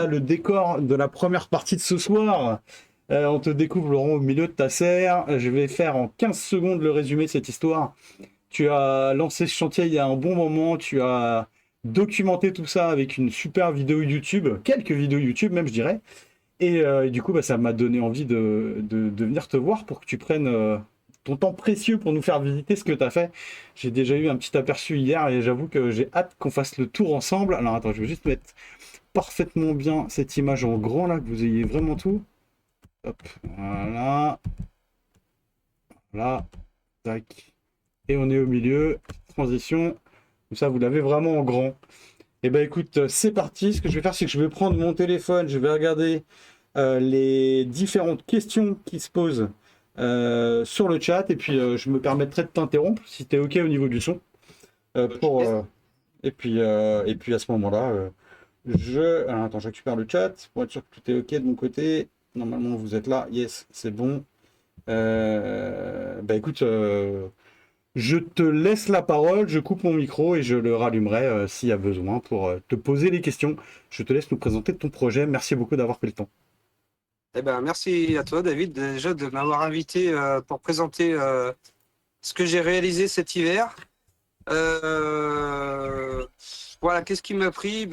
le décor de la première partie de ce soir. On te découvre, Laurent, au milieu de ta serre. Je vais faire en 15 secondes le résumé de cette histoire. Tu as lancé ce chantier il y a un bon moment. Tu as documenté tout ça avec une super vidéo YouTube, quelques vidéos YouTube même, je dirais. Et du coup, bah, ça m'a donné envie de venir te voir pour que tu prennes ton temps précieux pour nous faire visiter ce que tu as fait. J'ai déjà eu un petit aperçu hier et j'avoue que j'ai hâte qu'on fasse le tour ensemble. Alors attends, je vais juste mettre parfaitement bien cette image en grand là, que vous ayez vraiment tout. Hop, voilà, là, tac. Et on est au milieu, transition. Comme ça, vous l'avez vraiment en grand. Et ben écoute, c'est parti. Ce que je vais faire, c'est que je vais prendre mon téléphone, je vais regarder les différentes questions qui se posent sur le chat, et puis je me permettrai de t'interrompre si tu es OK au niveau du son. Pour, et puis à ce moment-là, alors, attends, je récupère le chat pour être sûr que tout est OK de mon côté. Normalement, vous êtes là. Yes, c'est bon. Bah écoute, je te laisse la parole, je coupe mon micro et je le rallumerai s'il y a besoin pour te poser les questions. Je te laisse nous présenter ton projet. Merci beaucoup d'avoir pris le temps. Eh ben, merci à toi, David, déjà de m'avoir invité pour présenter ce que j'ai réalisé cet hiver. Voilà, qu'est-ce qui m'a pris?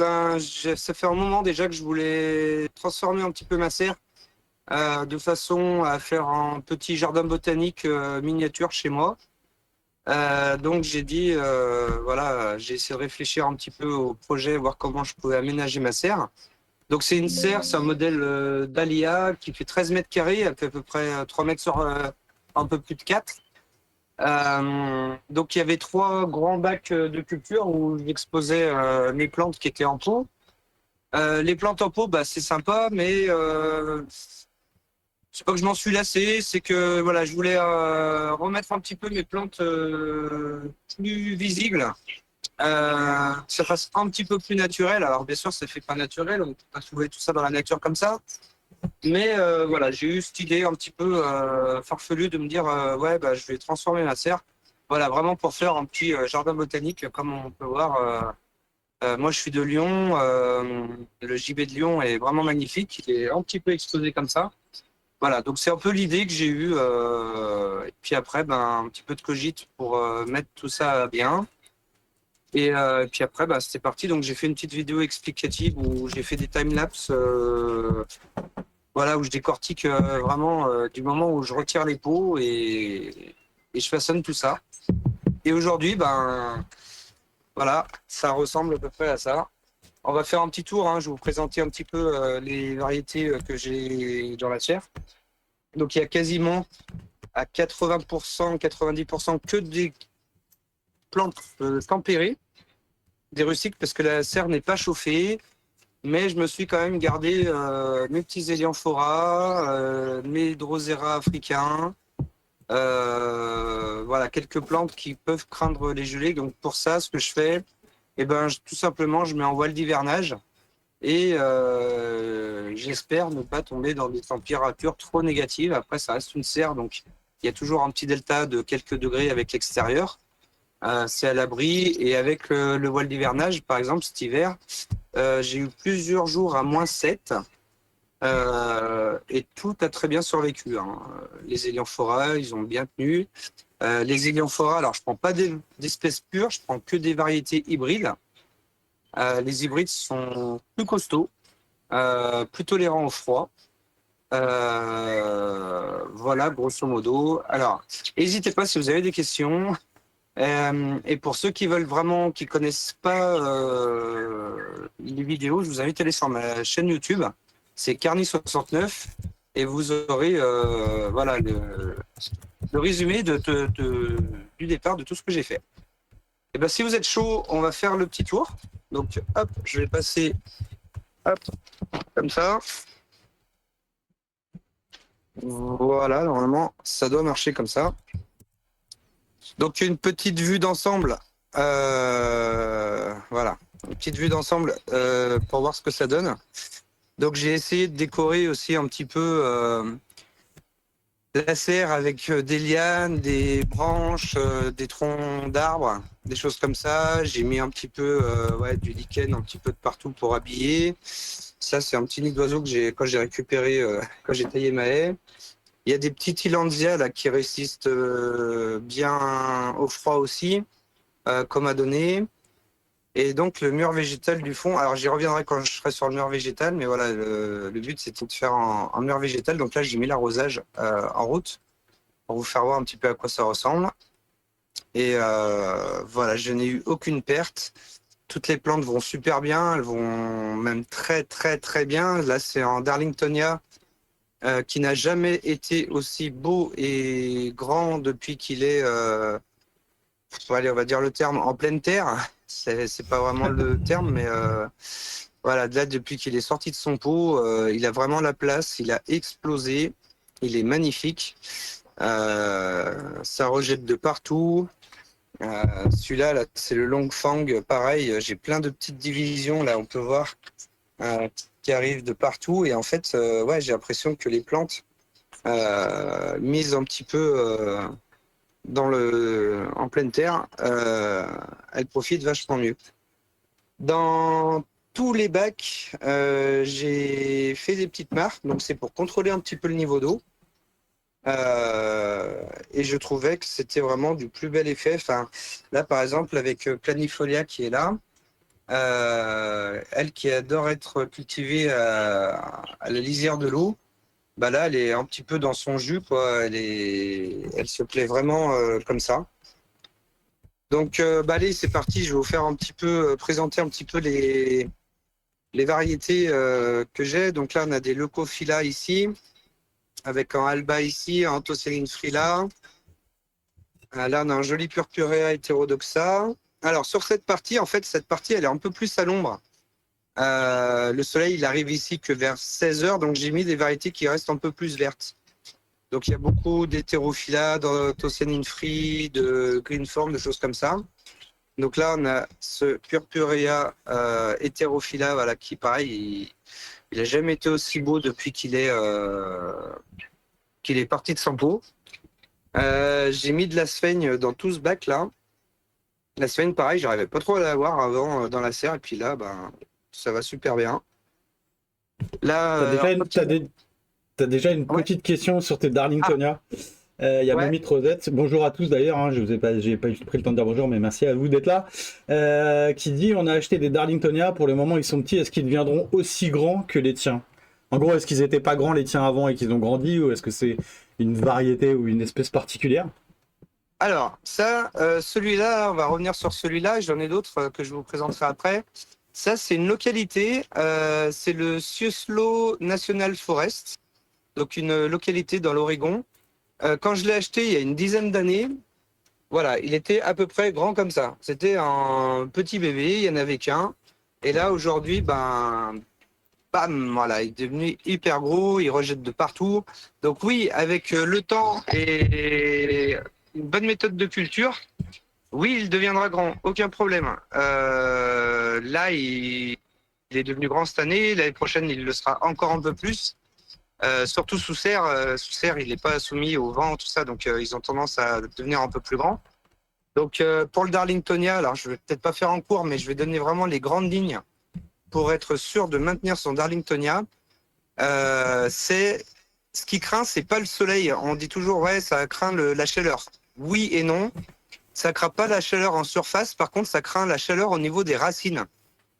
Ça fait un moment déjà que je voulais transformer un petit peu ma serre de façon à faire un petit jardin botanique miniature chez moi. Donc j'ai dit, voilà, j'ai essayé de réfléchir un petit peu au projet, voir comment je pouvais aménager ma serre. Donc c'est une serre, c'est un modèle Dahlia qui fait 13 mètres carrés, elle fait à peu près 3 mètres sur un peu plus de 4. Donc il y avait 3 grands bacs de culture où j'exposais mes plantes qui étaient en pot. Les plantes en pot, bah, c'est sympa, mais c'est pas que je m'en suis lassé, c'est que voilà, je voulais remettre un petit peu mes plantes plus visibles. Que ça fasse un petit peu plus naturel. Alors bien sûr, ça fait pas naturel, on peut pas trouver tout ça dans la nature comme ça. Mais voilà, j'ai eu cette idée un petit peu farfelue de me dire ouais, bah, je vais transformer ma serre. Voilà, vraiment pour faire un petit jardin botanique, comme on peut voir. Moi, je suis de Lyon. Le JB de Lyon est vraiment magnifique. Il est un petit peu exposé comme ça. Voilà, donc c'est un peu l'idée que j'ai eue. Et puis après, ben, un petit peu de cogite pour mettre tout ça bien. Et puis après, bah, c'était parti. Donc j'ai fait une petite vidéo explicative où j'ai fait des timelapses, voilà, où je décortique vraiment du moment où je retire les pots et je façonne tout ça. Et aujourd'hui, ben voilà, ça ressemble à peu près à ça. On va faire un petit tour, hein. Je vais vous présenter un petit peu les variétés que j'ai dans la serre. Donc il y a quasiment à 80%, 90% que des plantes tempérées, des rustiques, parce que la serre n'est pas chauffée. Mais je me suis quand même gardé mes petits Helianthora, mes Drosera africains, voilà, quelques plantes qui peuvent craindre les gelées. Donc pour ça, ce que je fais, eh ben, tout simplement, je mets en voile d'hivernage et j'espère ne pas tomber dans des températures trop négatives. Après, ça reste une serre, donc il y a toujours un petit delta de quelques degrés avec l'extérieur. C'est à l'abri. Et avec le voile d'hivernage, par exemple, cet hiver, j'ai eu plusieurs jours à -7 et tout a très bien survécu, hein. Les Helianthora, ils ont bien tenu. Les Helianthora, alors je prends pas d'espèces pures, je prends que des variétés hybrides. Les hybrides sont plus costauds, plus tolérants au froid. Voilà, grosso modo. Alors, n'hésitez pas si vous avez des questions. Et pour ceux qui veulent vraiment, qui connaissent pas les vidéos, je vous invite à aller sur ma chaîne YouTube. C'est Carny69 et vous aurez voilà le résumé du départ de tout ce que j'ai fait. Et ben si vous êtes chaud, on va faire le petit tour. Donc hop, je vais passer hop comme ça. Voilà, normalement ça doit marcher comme ça. Donc une petite vue d'ensemble, voilà, une petite vue d'ensemble pour voir ce que ça donne. Donc j'ai essayé de décorer aussi un petit peu la serre avec des lianes, des branches, des troncs d'arbres, des choses comme ça. J'ai mis un petit peu ouais, du lichen un petit peu de partout pour habiller. Ça, c'est un petit nid d'oiseau que j'ai récupéré quand j'ai taillé ma haie. Il y a des petits tillandsia là qui résistent bien au froid aussi, comme à donner. Et donc le mur végétal du fond, alors j'y reviendrai quand je serai sur le mur végétal, mais voilà, le but c'était de faire un mur végétal. Donc là j'ai mis l'arrosage en route pour vous faire voir un petit peu à quoi ça ressemble. Et voilà, je n'ai eu aucune perte. Toutes les plantes vont super bien, elles vont même très très très bien. Là c'est en Darlingtonia qui n'a jamais été aussi beau et grand depuis qu'il est, allez, on va dire le terme, en pleine terre. C'est pas vraiment le terme, mais voilà, là, depuis qu'il est sorti de son pot, il a vraiment la place, il a explosé, il est magnifique. Ça rejette de partout. Celui-là, là, c'est le Long Fang, pareil, j'ai plein de petites divisions, là, on peut voir, qui arrivent de partout. Et en fait, ouais, j'ai l'impression que les plantes, mises un petit peu en pleine terre, elles profitent vachement mieux. Dans tous les bacs, j'ai fait des petites marques, donc c'est pour contrôler un petit peu le niveau d'eau. Et je trouvais que c'était vraiment du plus bel effet. Enfin, là, par exemple, avec Planifolia qui est là, elle qui adore être cultivée à la lisière de l'eau, bah là, elle est un petit peu dans son jus, quoi. Elle se plaît vraiment comme ça. Donc, bah allez, c'est parti. Je vais vous faire un petit peu présenter un petit peu les variétés que j'ai. Donc là, on a des Leucophila ici, avec un Alba ici, un Anthocyline frila. Là, on a un joli Purpurea heterodoxa. Alors, sur cette partie, en fait, cette partie, elle est un peu plus à l'ombre. Le soleil, il arrive ici que vers 16 heures, donc j'ai mis des variétés qui restent un peu plus vertes. Donc, il y a beaucoup d'hétérophylla, d'Anthocyline free, de greenform, de choses comme ça. Donc là, on a ce Purpurea heterophylla, voilà, qui, pareil, il n'a jamais été aussi beau depuis qu'il est parti de son pot. J'ai mis de la sphaigne dans tout ce bac là. La sphaigne, pareil, j'arrivais pas trop à la voir avant dans la serre, et puis là, ben, ça va super bien. Là, T'as déjà une, t'as déjà une ouais, petite question sur tes ah, Darlingtonia. Il y a ouais. Momit Rosette, bonjour à tous d'ailleurs, hein, je vous ai pas, j'ai pas juste pris le temps de dire bonjour, mais merci à vous d'être là. Qui dit on a acheté des Darlingtonia, pour le moment ils sont petits, est-ce qu'ils deviendront aussi grands que les tiens? En gros, est-ce qu'ils étaient pas grands les tiens avant et qu'ils ont grandi, ou est-ce que c'est une variété ou une espèce particulière? Alors, ça, celui-là, on va revenir sur celui-là. J'en ai d'autres que je vous présenterai après. Ça, c'est une localité. C'est le Ciuslo National Forest, donc une localité dans l'Oregon. Quand je l'ai acheté il y a une dizaine d'années, voilà, il était à peu près grand comme ça. C'était un petit bébé, il n'y en avait qu'un. Et là, aujourd'hui, ben, bam, voilà, il est devenu hyper gros, il rejette de partout. Donc oui, avec le temps et une bonne méthode de culture, oui, il deviendra grand, aucun problème. Là, il est devenu grand cette année, l'année prochaine, il le sera encore un peu plus. Surtout sous serre, il n'est pas soumis au vent, tout ça, donc ils ont tendance à devenir un peu plus grands. Donc pour le Darlingtonia, alors je vais peut-être pas faire en cours, mais je vais donner vraiment les grandes lignes pour être sûr de maintenir son Darlingtonia. C'est ce qui craint, c'est pas le soleil. On dit toujours ouais, ça craint la chaleur. Oui et non, ça craint pas la chaleur en surface. Par contre, ça craint la chaleur au niveau des racines.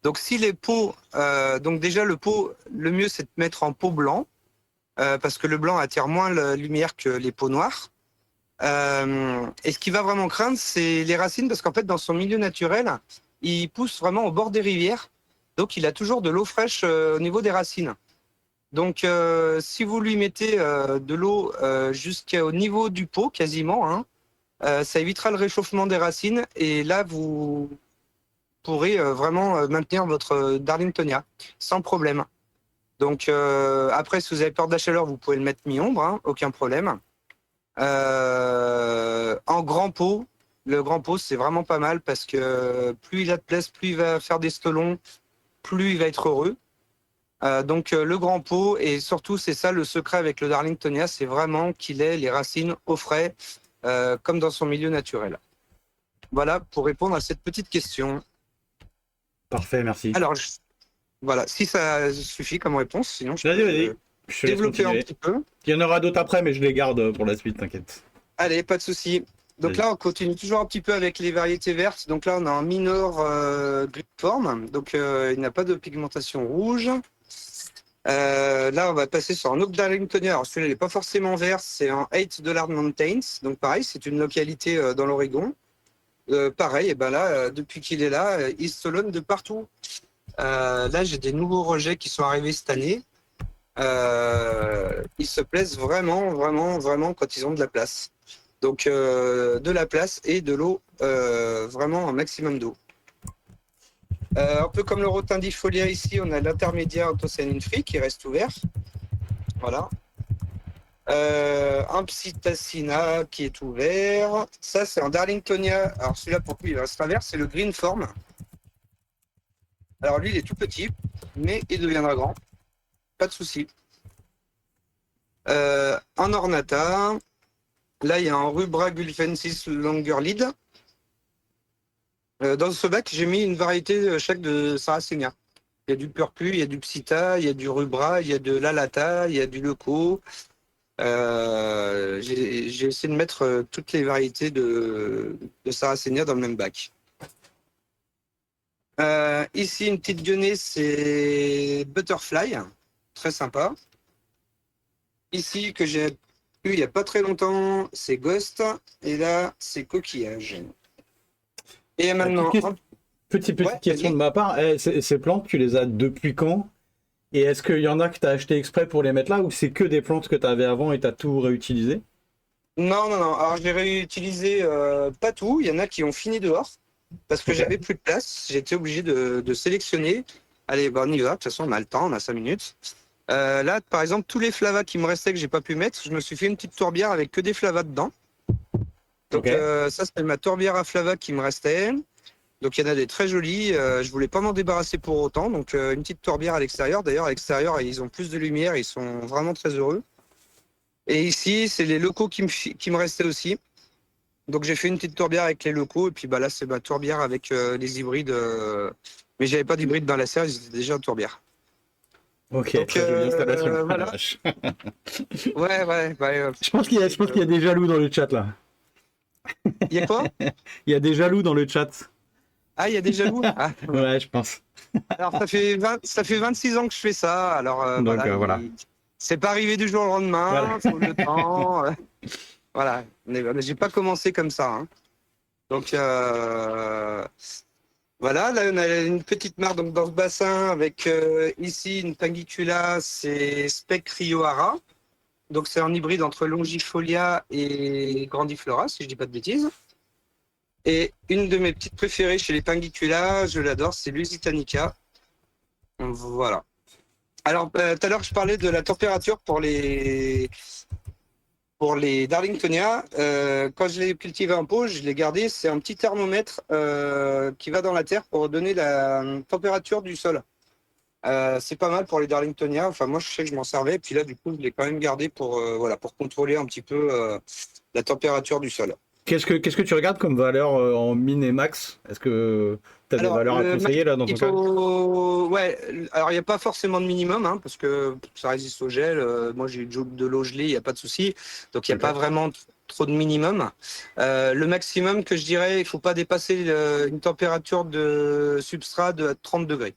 Donc si les pots, donc déjà le pot, le mieux c'est de mettre en pot blanc parce que le blanc attire moins la lumière que les pots noirs. Et ce qui va vraiment craindre, c'est les racines, parce qu'en fait, dans son milieu naturel, il pousse vraiment au bord des rivières. Donc, il a toujours de l'eau fraîche au niveau des racines. Donc, si vous lui mettez de l'eau jusqu'au niveau du pot, quasiment, hein, ça évitera le réchauffement des racines. Et là, vous pourrez vraiment maintenir votre Darlingtonia sans problème. Donc, après, si vous avez peur de la chaleur, vous pouvez le mettre mi-ombre, hein, aucun problème. En grand pot, le grand pot, c'est vraiment pas mal parce que plus il a de place, plus il va faire des stolons, plus il va être heureux. Donc le grand pot, et surtout c'est ça le secret avec le Darlingtonia, c'est vraiment qu'il ait les racines au frais, comme dans son milieu naturel. Voilà pour répondre à cette petite question. Parfait, merci. Alors Voilà, si ça suffit comme réponse, sinon je Vas-y, peux vas-y. Je te laisse développer un continuer. petit peu. Il y en aura d'autres après, mais je les garde pour la suite, t'inquiète. Allez, pas de souci. Donc Vas-y. là, on continue toujours un petit peu avec les variétés vertes. Donc là, on a un minor green, donc il n'a pas de pigmentation rouge. Là, on va passer sur un Oak Darlingtonia. Alors celui-là, il n'est pas forcément vert, c'est un 8 Mountains. Donc pareil, c'est une localité dans l'Oregon. Pareil, et ben là, depuis qu'il est là, il stolonne de partout. Là, j'ai des nouveaux rejets qui sont arrivés cette année. Ils se plaisent vraiment, vraiment, vraiment quand ils ont de la place. Donc de la place et de l'eau, vraiment un maximum d'eau. Un peu comme le rotindifolia ici, on a l'intermédiaire Anthocyane free qui reste ouvert. Voilà. Un Psittacina qui est ouvert. Ça, c'est un Darlingtonia. Alors celui-là, pour lui, il restera vert, c'est le Green Form. Alors lui, il est tout petit, mais il deviendra grand. Pas de souci. Un Ornata. Là, il y a un Rubra gulfensis longer lead. Dans ce bac, j'ai mis une variété chaque de Sarracenia. Il y a du Purpu, il y a du Psitta, il y a du Rubra, il y a de l'Alata, il y a du Leco. J'ai essayé de mettre toutes les variétés de Sarracenia dans le même bac. Ici, une petite guenée, c'est Butterfly, très sympa. Ici, que j'ai eu il n'y a pas très longtemps, c'est Ghost. Et là, c'est Coquillage. Et Petite, maintenant, petite ouais, question de vas-y. ma part. Ces plantes, tu les as depuis quand? Et est-ce qu'il y en a que tu as acheté exprès pour les mettre là ou c'est que des plantes que tu avais avant et tu as tout réutilisé? Non, non, non. Alors, j'ai réutilisé pas tout. Il y en a qui ont fini dehors parce que Ok. j'avais plus de place. J'étais obligé de sélectionner. Allez, bah, on y va. De toute façon, on a le temps, on a 5 minutes. Là, par exemple, tous les flavas qui me restaient que j'ai pas pu mettre, je me suis fait une petite tourbière avec que des flavas dedans. Ok. Donc, ça, c'est ma tourbière à flavas qui me restait. Donc, il y en a des très jolies. Je voulais pas m'en débarrasser pour autant. Donc, une petite tourbière à l'extérieur. D'ailleurs, à l'extérieur, ils ont plus de lumière. Ils sont vraiment très heureux. Et ici, c'est les locaux qui me restaient aussi. Donc j'ai fait une petite tourbière avec les locaux et puis bah là c'est ma tourbière avec les hybrides. Mais j'avais pas d'hybride dans la serre, ils étaient déjà en tourbière. Ok, Donc très jolie installation. Ah la voilà. vache. Ouais, ouais, ouais. Je pense qu'il y a des jaloux dans le chat là. Il y a quoi? Il y a des jaloux dans le chat. Ah, il y a des jaloux? Ah, Ouais, je pense. alors ça fait 26 ans que je fais ça. Alors Donc voilà, voilà. c'est pas arrivé du jour au Voilà. lendemain, faut le temps. Voilà, j'ai pas commencé comme ça, hein. Donc voilà, là on a une petite mare donc, dans ce bassin avec ici une Pangicula, c'est Spec Riohara. Donc c'est un hybride entre Longifolia et Grandiflora, si je dis pas de bêtises. Et une de mes petites préférées chez les Pangicula, je l'adore, c'est Lusitanica. Voilà. Alors tout à l'heure je parlais de la température pour les Darlingtonia. Quand je l'ai cultivé en pot, je l'ai gardé, c'est un petit thermomètre qui va dans la terre pour donner la température du sol. C'est pas mal pour les Darlingtonia. Enfin, moi, je sais que je m'en servais. Puis là, du coup, je l'ai quand même gardé pour, voilà, pour contrôler un petit peu la température du sol. Qu'est-ce que tu regardes comme valeur en min et max? Est-ce que tu as des Alors, valeurs à conseiller là dans il ton cas? faut. Ouais, alors il n'y a pas forcément de minimum, hein, parce que ça résiste au gel. Moi, j'ai de l'eau gelée, il n'y a pas de souci. Donc, il n'y a Ok. pas vraiment trop de minimum. Le maximum que je dirais, il ne faut pas dépasser une température de substrat de 30 degrés.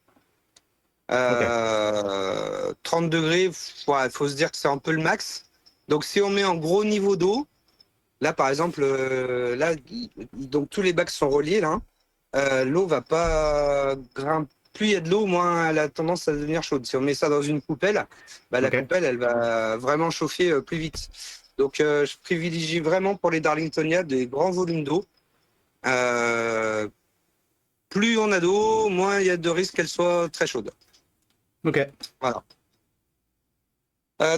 Ok. 30 degrés, il faut se dire que c'est un peu le max. Donc si on met un gros niveau d'eau, là par exemple, là, donc tous les bacs sont reliés là, l'eau va pas grimper. Plus il y a de l'eau, moins elle a tendance à devenir chaude. Si on met ça dans une coupelle, bah, la Ok. coupelle elle va vraiment chauffer plus vite. Donc je privilégie vraiment pour les Darlingtonia des grands volumes d'eau. Euh, Plus on a d'eau, moins il y a de risque qu'elle soit très chaude. Ok. Voilà.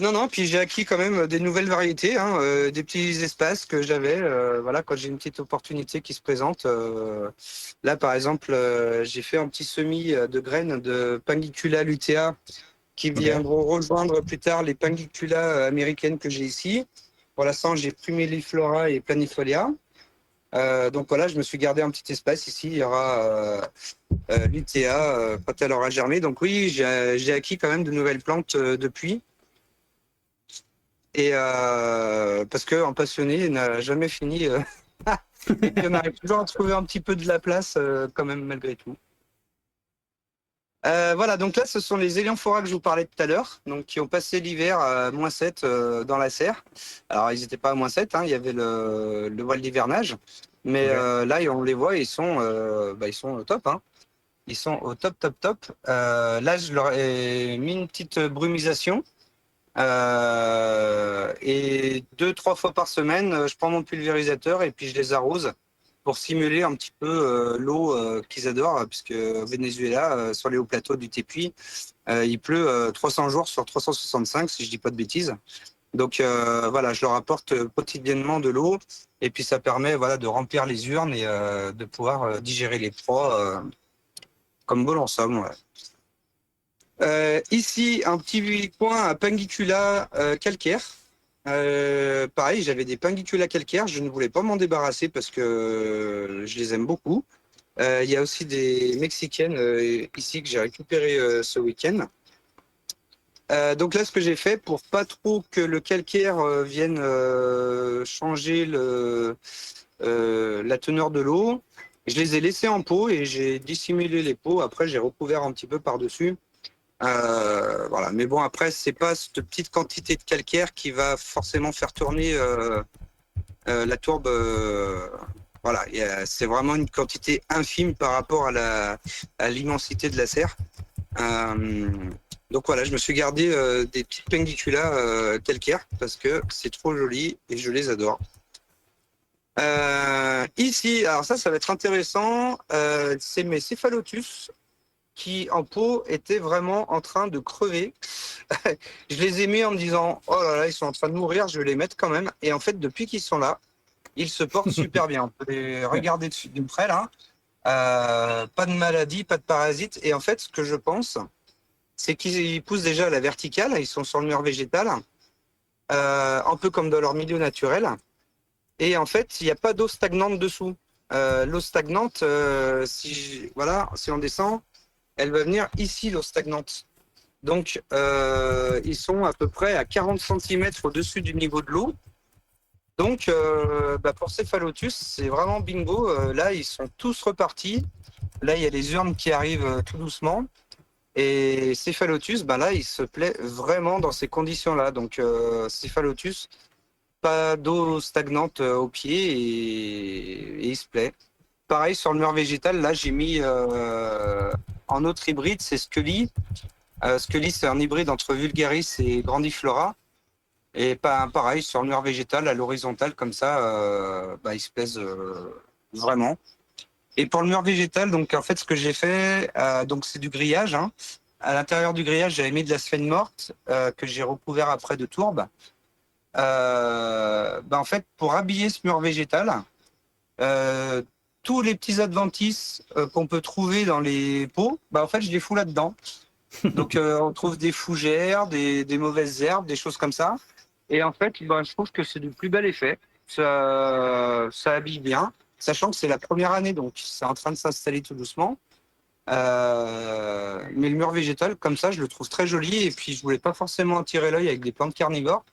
Non, non, puis j'ai acquis quand même des nouvelles variétés, hein, des petits espaces que j'avais. Voilà, quand j'ai une petite opportunité qui se présente. Là, par exemple, j'ai fait un petit semis de graines de Pangicula lutea qui Ok. viendront rejoindre plus tard les Pangicula américaines que j'ai ici. Pour l'instant, j'ai Primelliflora et Planifolia. Donc voilà, je me suis gardé un petit espace ici. Il y aura l'UTA, quand elle aura germé. Donc oui, j'ai acquis quand même de nouvelles plantes depuis. Et parce qu'un passionné n'a jamais fini. Et puis on arrive toujours à trouver un petit peu de la place quand même malgré tout. Voilà, donc là, ce sont les Éléphoras que je vous parlais tout à l'heure, donc qui ont passé l'hiver à -7 dans la serre. Alors, ils n'étaient pas à -7, hein, il y avait le voile d'hivernage, mais Ok. là, on les voit, ils sont au top, hein. Ils sont au top, top, top. Là, je leur ai mis une petite brumisation. Et 2, 3 fois par semaine, je prends mon pulvérisateur et puis je les arrose pour simuler un petit peu l'eau qu'ils adorent, puisque au Venezuela, sur les hauts plateaux du Tepuy, il pleut 300 jours sur 365, si je dis pas de bêtises. Donc voilà, je leur apporte quotidiennement de l'eau et puis ça permet voilà, de remplir les urnes et de pouvoir digérer les proies comme bon en somme. Ouais. Ici, un petit coin à Pangicula calcaire. Pareil, j'avais des Pangicula calcaires. Je ne voulais pas m'en débarrasser parce que je les aime beaucoup. Il y a aussi des Mexicaines ici que j'ai récupérées ce week-end. Donc là, ce que j'ai fait pour pas trop que le calcaire vienne changer la teneur de l'eau, je les ai laissés en pot et j'ai dissimulé les pots. Après, j'ai recouvert un petit peu par-dessus. Voilà. Mais bon, après, c'est pas cette petite quantité de calcaire qui va forcément faire tourner la tourbe. Voilà, c'est vraiment une quantité infime par rapport à l'immensité de la serre. Euh, donc voilà, je me suis gardé des petites pendiculas calcaires parce que c'est trop joli et je les adore. Ici, alors ça va être intéressant. C'est mes céphalotus qui en pot étaient vraiment en train de crever. Je les ai mis en me disant oh là là, ils sont en train de mourir, je vais les mettre quand même. Et en fait, depuis qu'ils sont là, ils se portent super bien. On peut les regarder de près là. Pas de maladie, pas de parasites. Et en fait, ce que je pense, c'est qu'ils poussent déjà à la verticale. Ils sont sur le mur végétal, un peu comme dans leur milieu naturel. Et en fait, il n'y a pas d'eau stagnante dessous. L'eau stagnante, voilà, si on descend, elle va venir ici, l'eau stagnante. Donc, ils sont à peu près à 40 cm au-dessus du niveau de l'eau. Donc, pour Cephalotus, c'est vraiment bingo. Là, ils sont tous repartis. Là, il y a les urnes qui arrivent tout doucement. Et Cephalotus, là, il se plaît vraiment dans ces conditions-là. Donc, Cephalotus, pas d'eau stagnante au pied et il se plaît. Pareil, sur le mur végétal, là, j'ai mis en autre hybride, c'est Scully. Scully, c'est un hybride entre Vulgaris et Grandiflora. Et pareil, sur le mur végétal, à l'horizontale, comme ça, ils se plaisent vraiment. Et pour le mur végétal, donc en fait, ce que j'ai fait, donc c'est du grillage. Hein. À l'intérieur du grillage, j'avais mis de la sphène morte que j'ai recouvert après de tourbe. En fait, pour habiller ce mur végétal, euh, tous les petits adventices qu'on peut trouver dans les pots, en fait, je les fous là-dedans. Donc, on trouve des fougères, des mauvaises herbes, des choses comme ça. Et en fait, je trouve que c'est du plus bel effet. Ça habille bien, sachant que c'est la première année, donc c'est en train de s'installer tout doucement. Mais le mur végétal, comme ça, je le trouve très joli. Et puis, je voulais pas forcément attirer l'œil avec des plantes carnivores.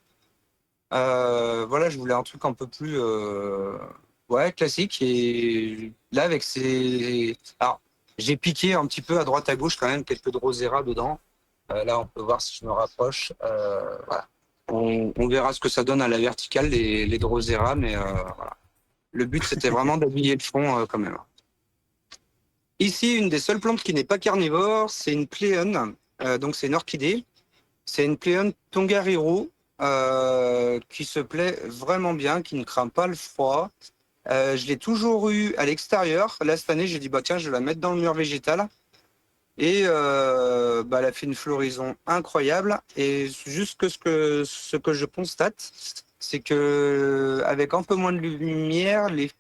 Voilà, je voulais un truc un peu plus classique. Et là, avec ces... Alors, j'ai piqué un petit peu à droite à gauche quand même quelques drosera dedans. Là, on peut voir si je me rapproche. Voilà. On verra ce que ça donne à la verticale, les drosera, mais voilà. Le but, c'était vraiment d'habiller le fond quand même. Ici, une des seules plantes qui n'est pas carnivore, c'est une pléone. Donc, c'est une orchidée. C'est une pléone Tongariro qui se plaît vraiment bien, qui ne craint pas le froid. Je l'ai toujours eu à l'extérieur. Là, cette année, j'ai dit, tiens, je vais la mettre dans le mur végétal. Et elle a fait une floraison incroyable. Et juste ce que je constate, c'est que avec un peu moins de lumière, les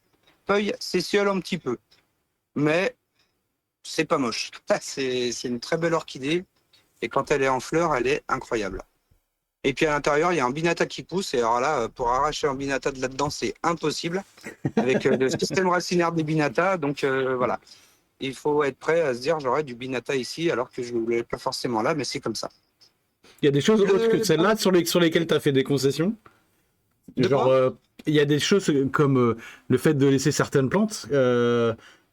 feuilles s'essiolent un petit peu. Mais c'est pas moche. C'est une très belle orchidée. Et quand elle est en fleurs, elle est incroyable. Et puis à l'intérieur, il y a un binata qui pousse. Et alors là, pour arracher un binata de là-dedans, c'est impossible avec le système racinaire des binata. Donc voilà. il faut être prêt à se dire j'aurais du Binata ici alors que je ne voulais pas forcément là, mais c'est comme ça. Il y a des choses autres que celles-là sur lesquelles tu as fait des concessions? De Genre, quoi? il y a des choses comme le fait de laisser certaines plantes,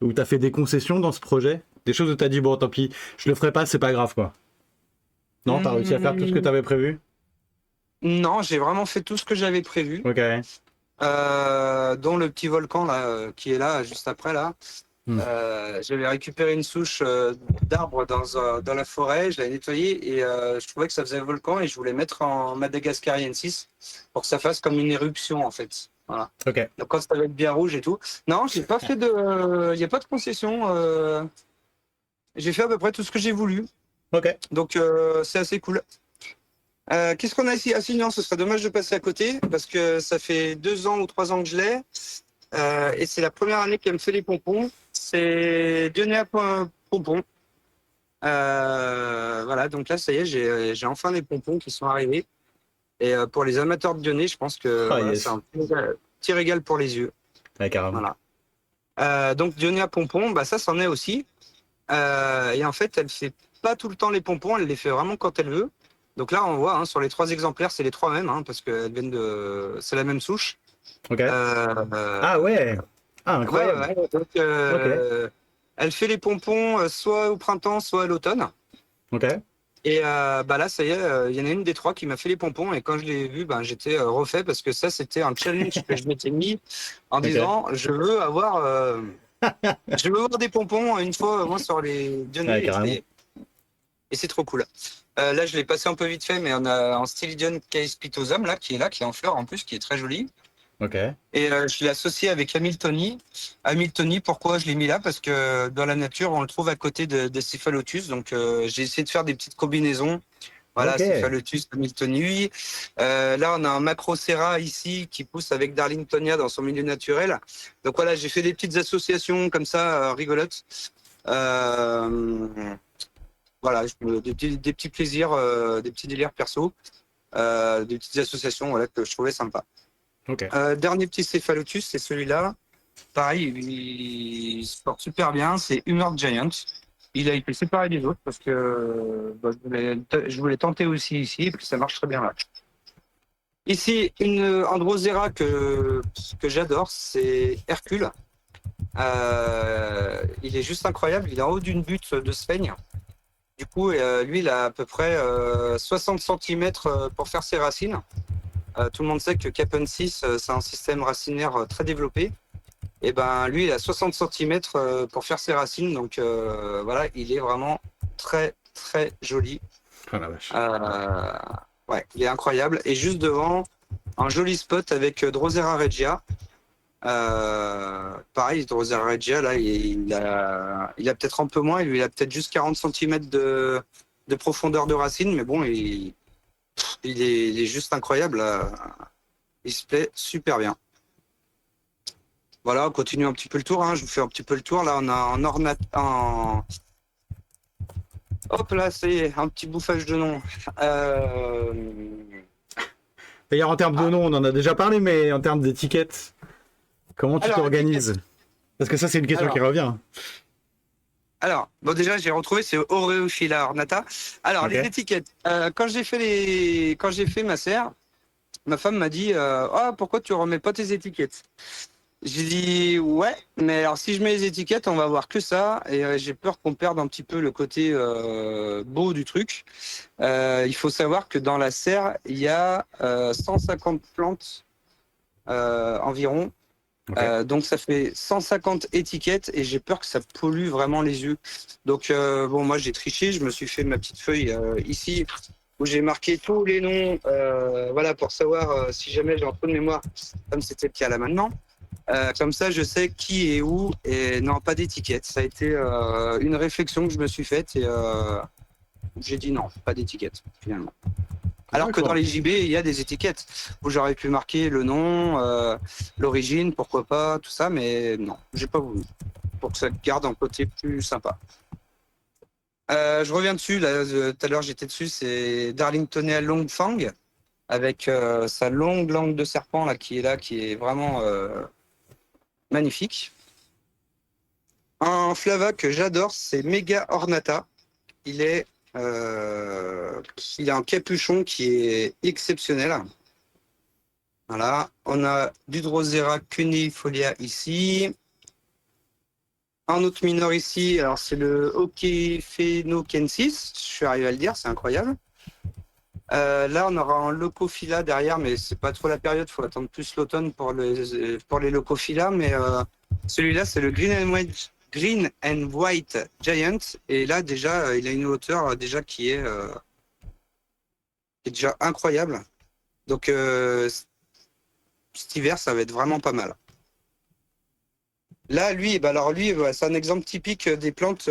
où tu as fait des concessions dans ce projet? Des choses où tu as dit, bon, tant pis, je le ferai pas, c'est pas grave, quoi. Non, t'as réussi à faire tout ce que tu avais prévu? Non, j'ai vraiment fait tout ce que j'avais prévu, Ok. dont le petit volcan là, qui est là, juste après là. Hmm. J'avais récupéré une souche d'arbre dans la forêt, je l'avais nettoyée et je trouvais que ça faisait volcan et je voulais mettre en Madagascariensis pour que ça fasse comme une éruption en fait. Voilà. Ok. Donc quand ça va être bien rouge et tout. Non, j'ai pas fait de. Il n'y a pas de concession. J'ai fait à peu près tout ce que j'ai voulu. Ok. Donc c'est assez cool. Qu'est-ce qu'on a ici? Ah si, non, ce serait dommage de passer à côté parce que ça fait 2 ans ou 3 ans que je l'ai. Et c'est la première année qu'elle me fait les pompons. C'est Dionéa Pompon. Voilà, donc là, ça y est, j'ai enfin les pompons qui sont arrivés. Et pour les amateurs de Dioné, je pense que Ah, voilà, c'est yes. un petit régal pour les yeux. Ouais, carrément. Voilà. Donc Dionéa Pompon, bah, ça, c'en est aussi. Et en fait, elle fait pas tout le temps les pompons, elle les fait vraiment quand elle veut. Donc là, on voit hein, sur les 3 exemplaires, c'est les 3 mêmes, hein, parce que c'est la même souche. Ok. Euh, Ah ouais. Ah, Ouais, incroyable. ouais, ouais. Donc, Ok. elle fait les pompons soit au printemps, soit à l'automne. Ok. Et bah là, ça y est, il y en a une des 3 qui m'a fait les pompons. Et quand je l'ai vu, ben, j'étais refait parce que ça, c'était un challenge que je m'étais mis en Ok. disant je veux avoir des pompons une fois au moins sur les Ouais, Dionnées. Et ça y carrément. est. Et c'est trop cool. Là, je l'ai passé un peu vite fait, mais on a un Stylidion caespitosum là, qui est en fleurs en plus, qui est très joli. Ok. Et je l'ai associé avec Hamiltoni. Hamiltoni, pourquoi je l'ai mis là? Parce que dans la nature, on le trouve à côté de Cephalotus. Donc, j'ai essayé de faire des petites combinaisons. Voilà, Ok. Cephalotus, Hamiltoni. Là, on a un Macrocera ici qui pousse avec Darlingtonia dans son milieu naturel. Donc voilà, j'ai fait des petites associations comme ça, rigolotes. Euh, voilà, des petits plaisirs, des petits délires perso, des petites associations voilà, que je trouvais sympa. Ok. Dernier petit Cephalotus, c'est celui-là. Pareil, il se porte super bien. C'est Humor Giant. Il a été séparé des autres parce que bah, je voulais tenter aussi ici et puis ça marche très bien là. Ici, une Androsera que j'adore, c'est Hercule. Il est juste incroyable. Il est en haut d'une butte de Speigne. Du coup, lui, il a à peu près 60 cm pour faire ses racines. Tout le monde sait que Capensis, c'est un système racinaire très développé. Et ben lui, il a 60 cm pour faire ses racines. Donc voilà, il est vraiment très très joli. Ah la vache. Euh, ouais, il est incroyable. Et juste devant, un joli spot avec Drosera regia. Pareil, Drosera regia, là, il a peut-être un peu moins. Il a peut-être juste 40 cm de profondeur de racine. Mais bon, il est juste incroyable. Il se plaît super bien. Voilà, on continue un petit peu le tour. Hein. Je vous fais un petit peu le tour. Là, on a Hop là, c'est un petit bouffage de nom. Euh... D'ailleurs, en termes de Ah, nom, on en a déjà parlé, mais en termes d'étiquettes, comment tu alors, t'organises? étiquette. Parce que ça, c'est une question qui Alors, revient. bon, déjà, j'ai retrouvé, c'est Oreophylla ornata. Alors, les Ok. étiquettes. Quand j'ai fait ma serre, ma femme m'a dit ah, pourquoi tu remets pas tes étiquettes? J'ai dit ouais, mais alors si je mets les étiquettes, on va voir que ça, et j'ai peur qu'on perde un petit peu le côté beau du truc. Il faut savoir que dans la serre, il y a 150 plantes environ. Ok. Donc ça fait 150 étiquettes et j'ai peur que ça pollue vraiment les yeux. Donc bon, moi j'ai triché, je me suis fait ma petite feuille ici où j'ai marqué tous les noms, voilà pour savoir si jamais j'ai un trou de mémoire, comme c'était le cas là maintenant. Comme ça, je sais qui est où et non, pas d'étiquette. Ça a été une réflexion que je me suis faite et j'ai dit non, pas d'étiquette finalement. Alors que dans D'accord. les JB, il y a des étiquettes où j'aurais pu marquer le nom, l'origine, pourquoi pas, tout ça, mais non, j'ai pas voulu pour que ça garde un côté plus sympa. Je reviens dessus, là, tout à l'heure j'étais dessus, c'est Darlingtonia Longfang avec sa longue langue de serpent qui est vraiment magnifique. un flava que j'adore, c'est Mega Ornata. Il est, il a un capuchon qui est exceptionnel. Voilà, on a du Drosera cunifolia ici. Un autre mineur ici, alors c'est le Okefenokensis, je suis arrivé à le dire, c'est incroyable. Là, on aura un Leucophila derrière, mais c'est pas trop la période, il faut attendre plus l'automne pour les Leucophila. Mais celui-là, c'est le Green and White Giant. Et là, déjà, il a une hauteur déjà qui est déjà incroyable. Donc, cet hiver, ça va être vraiment pas mal. Là, lui, c'est un exemple typique des plantes,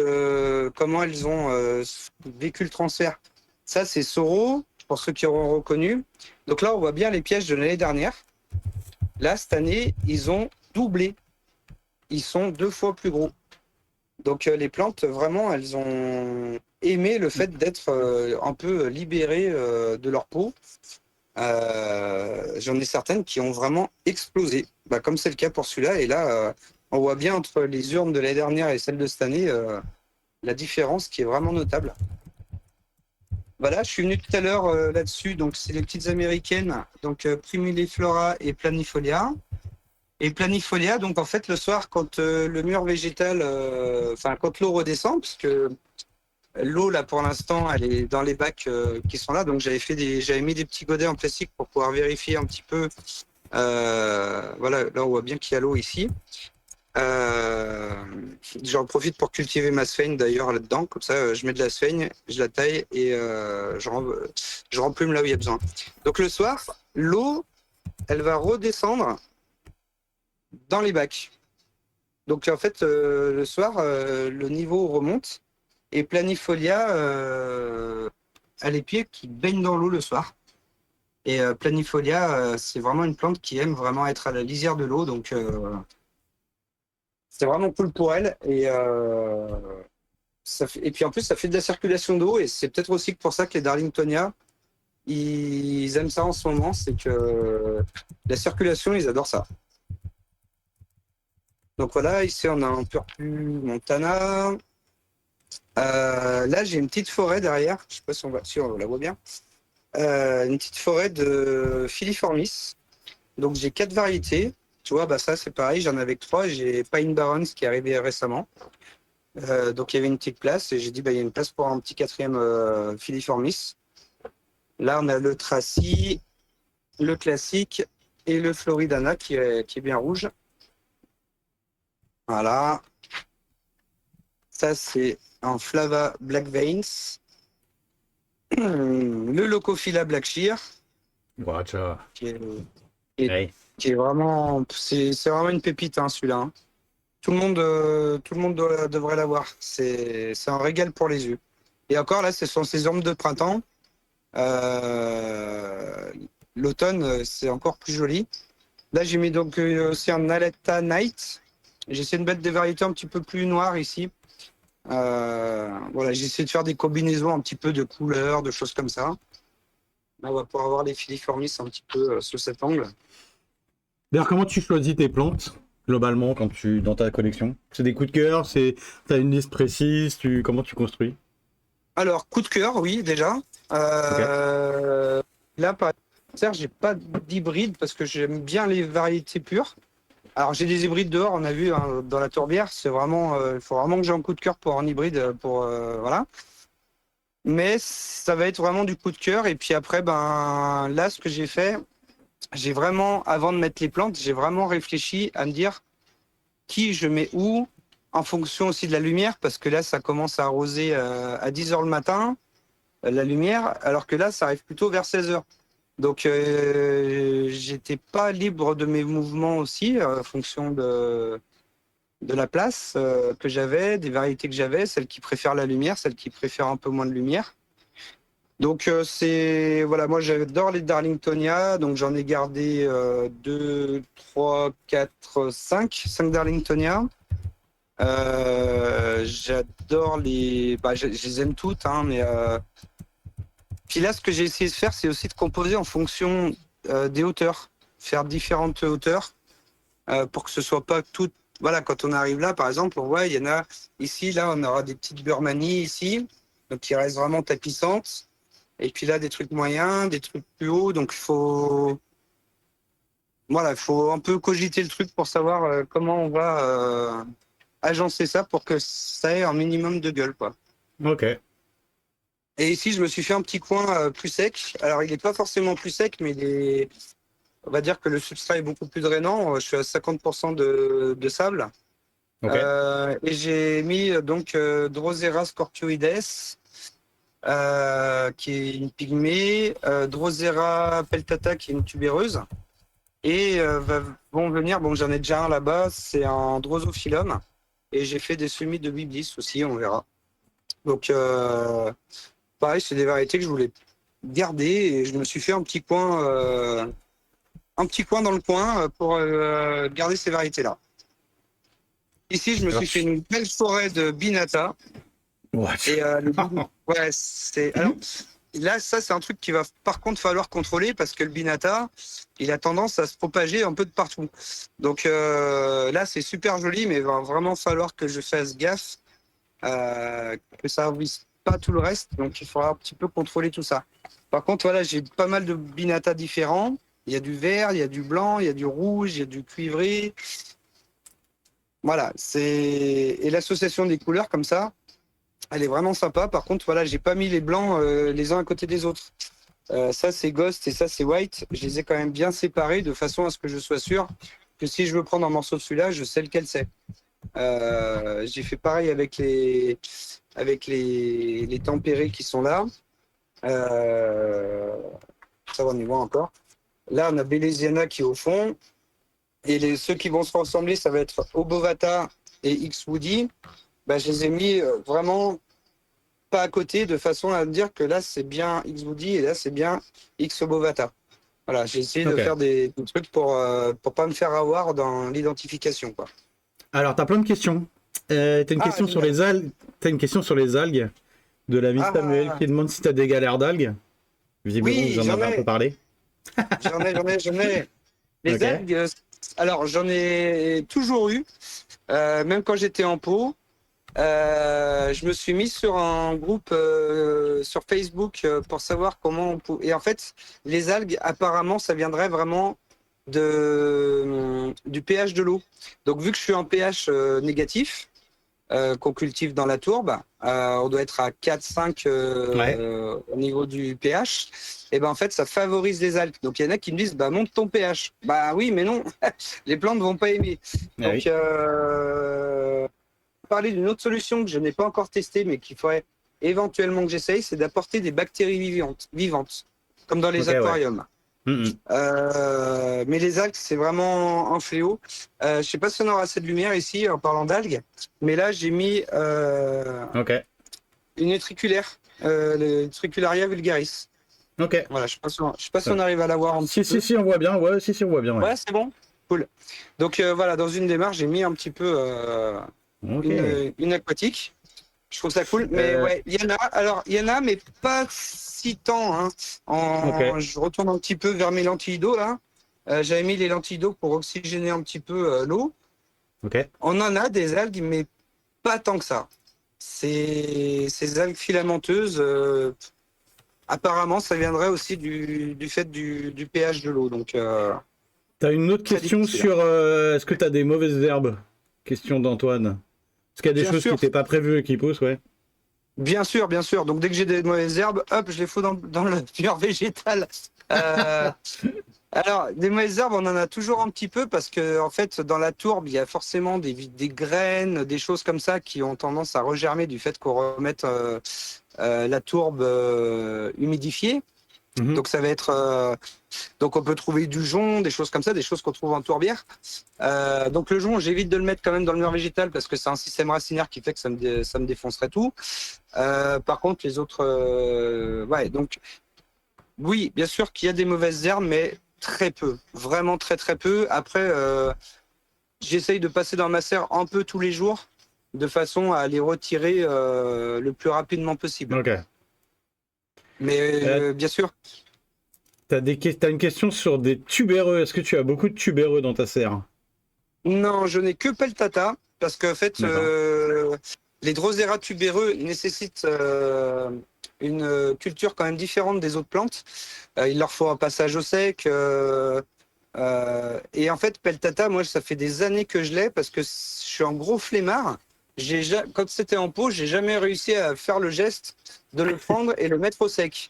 comment elles ont vécu le transfert. Ça, c'est Soro, pour ceux qui auront reconnu. Donc là, on voit bien les pièges de l'année dernière. Là, cette année, ils ont doublé. Ils sont 2 fois plus gros. Donc les plantes, vraiment, elles ont aimé le fait d'être un peu libérées de leur peau. J'en ai certaines qui ont vraiment explosé, comme c'est le cas pour celui-là. Et là, on voit bien entre les urnes de l'année dernière et celles de cette année, la différence qui est vraiment notable. Voilà, je suis venu tout à l'heure là-dessus, donc c'est les petites américaines, donc Primuliflora et Planifolia. Et Planifolia, donc en fait le soir, quand le mur végétal, quand l'eau redescend, parce que l'eau là pour l'instant elle est dans les bacs qui sont là, donc j'avais mis des petits godets en plastique pour pouvoir vérifier un petit peu. Voilà, là on voit bien qu'il y a l'eau ici. J'en profite pour cultiver ma sphaigne d'ailleurs là-dedans, comme ça je mets de la sphaigne, je la taille et je remplume là où il y a besoin. Donc le soir, l'eau, elle va redescendre dans les bacs. Donc en fait, le soir, le niveau remonte et Planifolia a les pieds qui baignent dans l'eau le soir. Et Planifolia, c'est vraiment une plante qui aime vraiment être à la lisière de l'eau, donc c'est vraiment cool pour elle. Et puis en plus, ça fait de la circulation d'eau et c'est peut-être aussi pour ça que les Darlingtonia, ils aiment ça en ce moment, c'est que la circulation, ils adorent ça. Donc voilà, ici on a un Purple Montana. Là, j'ai une petite forêt derrière, je ne sais pas si on la voit bien. Une petite forêt de Filiformis. Donc j'ai 4 variétés. Tu vois, ça c'est pareil, j'en avais 3. J'ai Pine Barrens qui est arrivé récemment. Donc il y avait une petite place et j'ai dit il y a une place pour un petit 4e Filiformis. Là on a le Tracy, le classique et le Floridana qui est bien rouge. Voilà. Ça c'est un Flava Black Veins. Le Leucophila Black Shear. Watcha. Qui est vraiment, c'est vraiment une pépite celui-là. Hein. Tout le monde devrait l'avoir. C'est un régal pour les yeux. Et encore là, ce sont ces ormes de printemps. L'automne, c'est encore plus joli. Là, j'ai mis donc aussi un Aletta Night. J'essaie de mettre des variétés un petit peu plus noires ici. Voilà, j'essaie de faire des combinaisons un petit peu de couleurs, de choses comme ça. Là, on va pouvoir avoir les filiformis un petit peu sous cet angle. D'ailleurs, comment tu choisis tes plantes globalement dans ta collection? C'est des coups de cœur, t'as une liste précise, comment tu construis? Alors, coup de cœur, oui, déjà. Là, par exemple, j'ai pas d'hybride parce que j'aime bien les variétés pures. Alors, j'ai des hybrides dehors, on a vu dans la tourbière. C'est vraiment, il faut vraiment que j'ai un coup de cœur pour un hybride, voilà. Mais ça va être vraiment du coup de cœur. Et puis après, là, ce que j'ai fait, j'ai vraiment, avant de mettre les plantes, j'ai vraiment réfléchi à me dire qui je mets où, en fonction aussi de la lumière, parce que là, ça commence à arroser à 10h le matin, la lumière, alors que là, ça arrive plutôt vers 16h. Donc, j'étais pas libre de mes mouvements aussi, en fonction de la place que j'avais, des variétés que j'avais, celles qui préfèrent la lumière, celles qui préfèrent un peu moins de lumière. Donc voilà, moi j'adore les Darlingtonia, donc j'en ai gardé 2, 3, 4, 5 Darlingtonia. J'adore je les aime toutes, mais puis là ce que j'ai essayé de faire, c'est aussi de composer en fonction des hauteurs, faire différentes hauteurs pour que ce soit pas toutes voilà, quand on arrive là, par exemple, on voit, il y en a ici, là, on aura des petites Burmanie ici, donc qui restent vraiment tapissantes. Et puis là, des trucs moyens, des trucs plus hauts. Donc, voilà, faut un peu cogiter le truc pour savoir comment on va agencer ça pour que ça ait un minimum de gueule, quoi. Ok. Et ici, je me suis fait un petit coin plus sec. Alors, il n'est pas forcément plus sec, mais on va dire que le substrat est beaucoup plus drainant. Je suis à 50% de sable. Ok. Et j'ai mis donc Drosera scorpioides, qui est une pygmée, Drosera peltata, qui est une tubéreuse. Et vont venir, bon, j'en ai déjà un là-bas, c'est un Drosophyllum. Et j'ai fait des semis de Biblis aussi, on verra. Donc, pareil, c'est des variétés que je voulais garder. Et je me suis fait un petit coin dans le coin pour garder ces variétés-là. Ici, je me Alors, suis fait une belle forêt de Binata. What? Et ouais, c'est. Alors, là, ça, c'est un truc qui va par contre falloir contrôler parce que le Binata, il a tendance à se propager un peu de partout. Donc là, c'est super joli, mais il va vraiment falloir que je fasse gaffe, que ça ne vise pas tout le reste. Donc il faudra un petit peu contrôler tout ça. Par contre, voilà, j'ai pas mal de Binata différents. Il y a du vert, il y a du blanc, il y a du rouge, il y a du cuivré. Voilà, et l'association des couleurs comme ça, elle est vraiment sympa. Par contre, voilà, j'ai pas mis les blancs les uns à côté des autres. Ça, c'est Ghost et ça, c'est White. Je les ai quand même bien séparés de façon à ce que je sois sûr que si je veux prendre un morceau de celui-là, je sais lequel c'est. J'ai fait pareil avec les tempérés qui sont là. Ça va, on y voit encore. Là, on a Bellesiana qui est au fond. Et ceux qui vont se ressembler, ça va être Obovata et X Woody. Bah, je les ai mis vraiment pas à côté de façon à me dire que là, c'est bien X Woody et là, c'est bien X Obovata. Voilà, j'ai essayé de Ok. faire des trucs pour pas me faire avoir dans l'identification, quoi. Alors, t'as plein de questions. T'as une Ah, question sur génial. les algues. T'as une question sur les algues de l'ami Samuel Ah, qui demande si t'as des galères d'algues. Visiblement, vous oui, en j'en avez un peu ai, parlé. j'en ai. Les Ok. algues, alors j'en ai toujours eu, même quand j'étais en pot. Je me suis mis sur un groupe sur Facebook pour savoir comment on peut. Et en fait, les algues, apparemment, ça viendrait vraiment du pH de l'eau. Donc, vu que je suis en pH négatif, qu'on cultive dans la tourbe, on doit être à 4-5 Ouais. au niveau du pH. Et ben en fait, ça favorise les algues. Donc, il y en a qui me disent, bah, monte ton pH. Bah oui, mais non, les plantes ne vont pas aimer. Ah Donc, oui. parler d'une autre solution que je n'ai pas encore testée, mais qu'il faudrait éventuellement que j'essaye, c'est d'apporter des bactéries vivantes, comme dans les Ok, ouais. aquariums. Mhm. Mais les algues, c'est vraiment un fléau. Je ne sais pas si on aura assez de lumière ici en parlant d'algues, mais là, j'ai mis Ok. une utriculaire, le Tricularia vulgaris. Ok. Voilà, je sais pas si on arrive à la voir un petit Si, si, peu. si, on voit bien. Ouais, si, si, on voit bien, ouais. Ouais, c'est bon. Cool. Donc voilà, dans une démarche, j'ai mis un petit peu Ok. une aquatique. Je trouve ça cool, mais Euh, ouais, il y en a. Alors, il y en a, mais pas si tant, hein. ok. Je retourne un petit peu vers mes lentilles d'eau là. J'avais mis les lentilles d'eau pour oxygéner un petit peu l'eau. Ok. On en a des algues, mais pas tant que ça. Ces algues filamenteuses, apparemment, ça viendrait aussi du fait du pH de l'eau. Donc, T'as une autre très question difficile. sur est-ce que t'as des mauvaises herbes? Question d'Antoine. Est-ce qu'il y a des Bien choses qui sûr, n'étaient pas prévues et qui poussent, ouais? bien sûr, bien sûr. Donc, dès que j'ai des mauvaises herbes, hop, je les fous dans le mur végétal. Euh, Alors, des mauvaises herbes, on en a toujours un petit peu parce que, en fait, dans la tourbe, il y a forcément des graines, des choses comme ça qui ont tendance à regermer du fait qu'on remette la tourbe humidifiée. Mhm. Donc, ça va être. Donc, on peut trouver du jonc, des choses comme ça, des choses qu'on trouve en tourbière. Donc, le jonc, j'évite de le mettre quand même dans le mur végétal parce que c'est un système racinaire qui fait que ça me défoncerait tout. Par contre, les autres. Ouais, donc. Oui, bien sûr qu'il y a des mauvaises herbes, mais très peu, vraiment très très peu. Après, j'essaye de passer dans ma serre un peu tous les jours, de façon à les retirer le plus rapidement possible. Ok. Mais bien sûr, T'as une question sur des tubéreux. Est-ce que tu as beaucoup de tubéreux dans ta serre? Non, je n'ai que Peltata, parce qu'en fait, D'accord. les Drosera tubéreux nécessitent une culture quand même différente des autres plantes. Il leur faut un passage au sec. Et en fait, Peltata, moi, ça fait des années que je l'ai, parce que je suis un gros flemmard. Quand c'était en pot, j'ai jamais réussi à faire le geste de le prendre et le mettre au sec.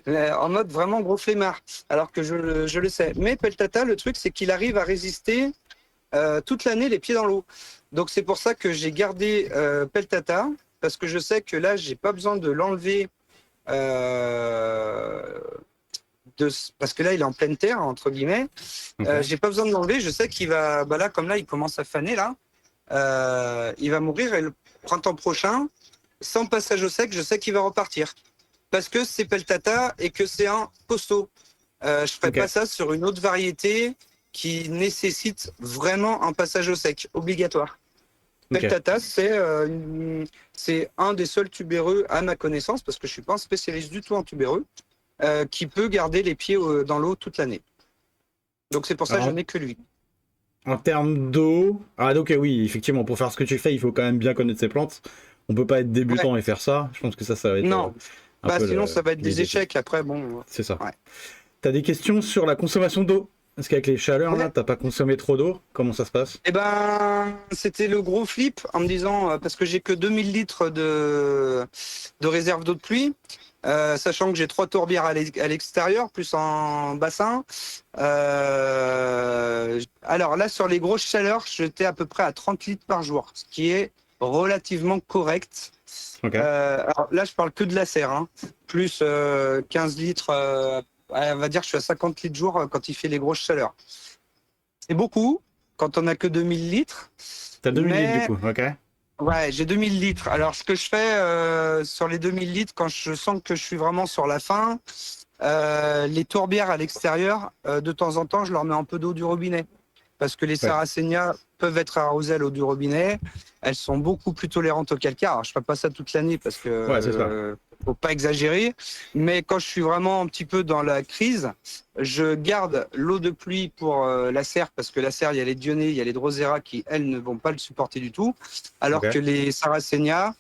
En mode vraiment gros flemmard, alors que je le sais. Mais Peltata, le truc, c'est qu'il arrive à résister toute l'année les pieds dans l'eau. Donc c'est pour ça que j'ai gardé Peltata, parce que je sais que là, j'ai pas besoin de l'enlever, euh, parce que là, il est en pleine terre, entre guillemets. Ok. J'ai pas besoin de l'enlever, je sais qu'il va, bah là, comme là, il commence à faner, là, il va mourir, et le printemps prochain, sans passage au sec, je sais qu'il va repartir. Parce que c'est Peltata et que c'est un costaud. Je ferai Ok. pas ça sur une autre variété qui nécessite vraiment un passage au sec, obligatoire. Ok. Peltata, c'est un des seuls tubéreux à ma connaissance, parce que je suis pas un spécialiste du tout en tubéreux, qui peut garder les pieds dans l'eau toute l'année. Donc c'est pour ça que je Alors, n'ai que lui. en termes d'eau, ah donc oui, effectivement, pour faire ce que tu fais, il faut quand même bien connaître ces plantes. On peut pas être Ouais, débutant et faire ça. Je pense que ça va être non, un bah peu sinon ça va être des l'idée, c'est ça. échecs après, bon. C'est ça. Ouais. T'as des questions sur la consommation d'eau? Parce qu'avec les chaleurs là, Ouais. t'as pas consommé trop d'eau? Comment ça se passe? Eh ben, c'était le gros flip en me disant, parce que j'ai que 2000 litres de réserve d'eau de pluie, sachant que j'ai 3 tourbières à l'extérieur, plus en bassin. Alors là, sur les grosses chaleurs, j'étais à peu près à 30 litres par jour, ce qui est relativement correct. Ok. Alors là, je parle que de la serre, hein, plus 15 litres, on va dire que je suis à 50 litres jour quand il fait les grosses chaleurs. C'est beaucoup quand on n'a que 2000 litres, T'as 2000 litres du mais coup, ok. ouais, j'ai 2000 litres. Alors, ce que je fais sur les 2000 litres, quand je sens que je suis vraiment sur la fin, les tourbières à l'extérieur, de temps en temps, je leur mets un peu d'eau du robinet. Parce que les Ouais. sarracénias peuvent être arrosées à l'eau du robinet. Elles sont beaucoup plus tolérantes au calcaire. Alors, je ne ferai pas ça toute l'année parce que Ouais, c'est ça. faut pas exagérer. Mais quand je suis vraiment un petit peu dans la crise, je garde l'eau de pluie pour la serre parce que la serre, il y a les dionnées, il y a les drosera qui, elles, ne vont pas le supporter du tout. Alors que Ok. les sarracénias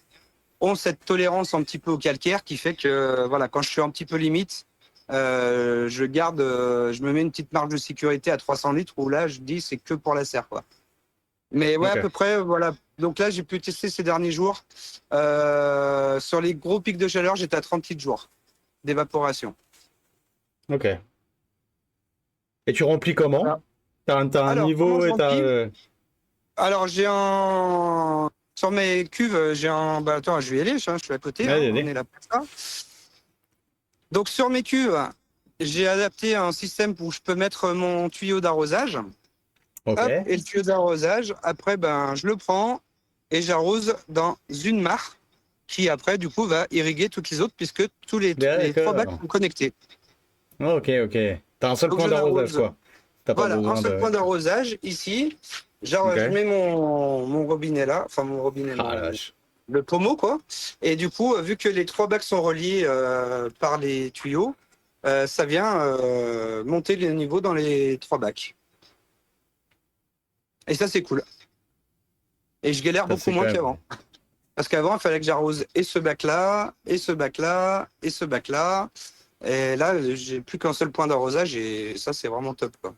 ont cette tolérance un petit peu au calcaire qui fait que, voilà, quand je suis un petit peu limite, je me mets une petite marge de sécurité à 300 litres où là, je dis c'est que pour la serre, quoi. Mais ouais, à peu Ok. près, voilà. Donc là, j'ai pu tester ces derniers jours. Sur les gros pics de chaleur, j'étais à 30 litres jour d'évaporation. Ok. Et tu remplis comment? Voilà. T'as un Alors, comment niveau je et t'as. remplis? Alors, j'ai un. Sur mes cuves, j'ai un. Bah, attends, je vais y aller, je suis à côté, hein, Allez, on allez. est là pour ça. Donc, sur mes cuves, j'ai adapté un système où je peux mettre mon tuyau d'arrosage. Ok. Hop, et le tuyau d'arrosage, après, ben, je le prends et j'arrose dans une mare qui, après, du coup, va irriguer toutes les autres puisque les trois bacs D'accord. sont connectés. Ok, ok. T'as un seul Donc, point je d'arrosage, n'arrose, quoi. T'as pas voilà, un besoin seul de. point d'arrosage ici. Genre, je Ok. mets mon robinet là, enfin, mon robinet, Ah la vache. le pommeau, quoi. Et du coup, vu que les trois bacs sont reliés par les tuyaux, ça vient monter le niveau dans les trois bacs. Et ça, c'est cool. Et je galère Ça, beaucoup c'est quand moins même. qu'avant. Parce qu'avant, il fallait que j'arrose et ce bac-là, et ce bac-là, et ce bac-là. Et là, j'ai plus qu'un seul point d'arrosage et ça, c'est vraiment top, quoi.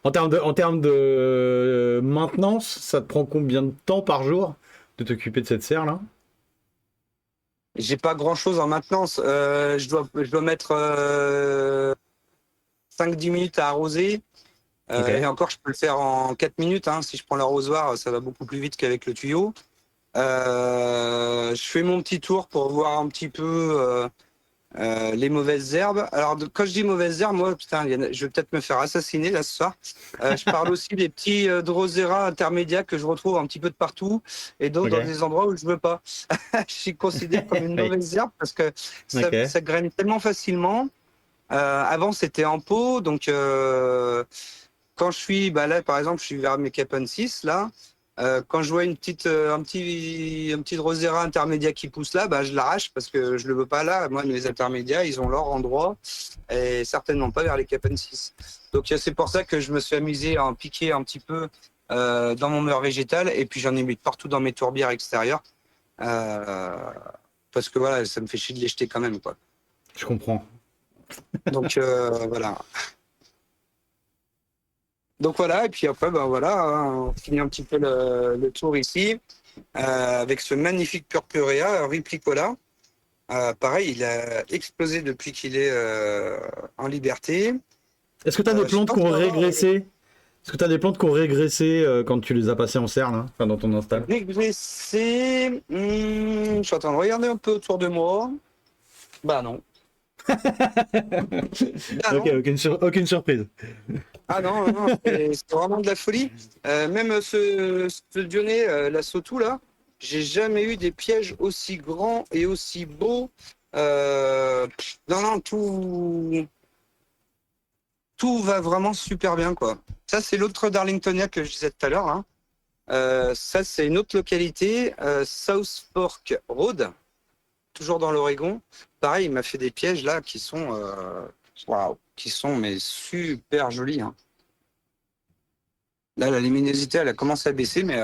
En termes de maintenance, ça te prend combien de temps par jour de t'occuper de cette serre-là? J'ai pas grand-chose en maintenance. Je dois mettre 5-10 minutes à arroser. Et Ok. encore, je peux le faire en 4 minutes, hein. Si je prends l'arrosoir, ça va beaucoup plus vite qu'avec le tuyau. Je fais mon petit tour pour voir un petit peu les mauvaises herbes. Alors, quand je dis mauvaises herbes, moi, putain, je vais peut-être me faire assassiner là ce soir. Je parle aussi des petits Drosera intermédiaires que je retrouve un petit peu de partout et d'autres dans Ok. des endroits où je veux pas. Je suis considéré comme une Oui. mauvaise herbe parce que Ok. ça graine tellement facilement. Avant, c'était en pot, donc quand je suis, bah là, par exemple, je suis vers mes Capon 6, là. Quand je vois un petit Drosera intermédiaire qui pousse là, bah, je l'arrache parce que je le veux pas là. Moi, mes intermédiaires, ils ont leur endroit et certainement pas vers les Capon 6. Donc c'est pour ça que je me suis amusé à en piquer un petit peu dans mon mur végétal, et puis j'en ai mis partout dans mes tourbières extérieures. Parce que voilà, ça me fait chier de les jeter quand même, quoi. Je comprends. Donc voilà. Donc voilà, et puis après, ben voilà, hein, on finit un petit peu le tour ici, avec ce magnifique Purpurea Riplicola. Pareil, il a explosé depuis qu'il est en liberté. Est-ce que tu as des Je plantes qui pense ont avoir régressé? Est-ce que tu as des plantes qui ont régressé quand tu les as passées en serre, là, enfin, dans ton install? régressé. Je suis en train de regarder un peu autour de moi. Bah non. Bah Ok, non. aucune surprise. Ah non, non, non, c'est vraiment de la folie. Même ce Dionée, la Sautou là, j'ai jamais eu des pièges aussi grands et aussi beaux. Non, non, tout va vraiment super bien, quoi. Ça, c'est l'autre Darlingtonia que je disais tout à l'heure, hein. Ça, c'est une autre localité, South Fork Road, toujours dans l'Oregon. Pareil, il m'a fait des pièges là qui sont, waouh, qui sont mais super jolis, hein. Là, la luminosité, elle a commencé à baisser, mais